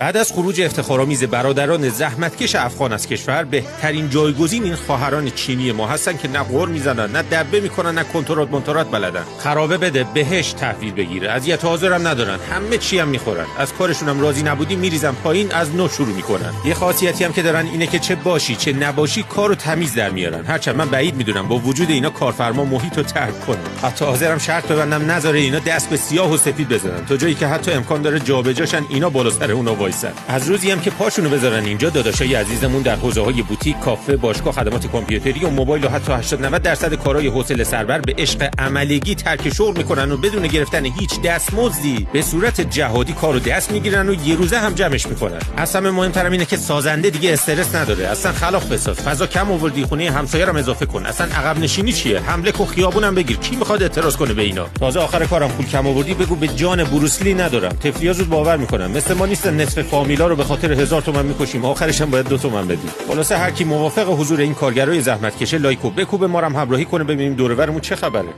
بعد از خروج افتخارآمیز برادران زحمتکش افغان از کشور، بهترین جایگزین این خواهران چینی ما هستن که نه غر میزنن، نه دبه میکنن، نه کنترات منترات بلدن. خرابه بده بهش تحویل بگیره، اذیت و آزارم ندارن، همه چی هم میخورن. از کارشون هم راضی نبودی میریزن پایین، از نو شروع میکنن. یه خاصیتی هم که دارن اینه که چه باشی چه نباشی کارو تمیز در میارن. هرچند من بعید میدونم با وجود اینا کارفرما محیطو ترک کنه. حتی حاضرم شرط ببندم نذاره اینا دست به سیاه و سفید بزنن، تا جایی که حتی امکان داره جابجاشن اینا بالا سر اونا وایسن. از روزی هم که پاشونو بذارن اینجا، داداشای عزیزمون در حوزه‌های بوتیک، کافه، باشگاه، خدمات کامپیوتری و موبایل و حتی 80-90% کارهای حوصله سربر به عشق عملگی ترک شغل میکنن و بدون گرفتن هیچ دستمزدی به صورت جهادی کارو دست میگیرن و یه روزه هم جمعش میکنن. اصلا مهمترم اینه که سازنده دیگه استرس نداره. اصلا خلاف بساز، فضا کم آوردی، خونه همسایه رو اضافه کن. اصلا عقب نشینی چیه؟ حمله کو خیابونم بگیر، کی میخواد اعتراض کنه به اینا؟ تازه آخر کارم پول کم آوردی بگو به جان بروسلی ندارم. طفلیا زود باور میکنن، مثل ما نیست نصف فامیلا رو به خاطر 1000 تومان میکشیم، آخرش هم باید 2 تومن بدیم. خلاصه هر کی موافق حضور این کارگرای زحمتکش لایک و بکوبه، ما رو هم همراهی کنه ببینیم دور و برمون چه خبره.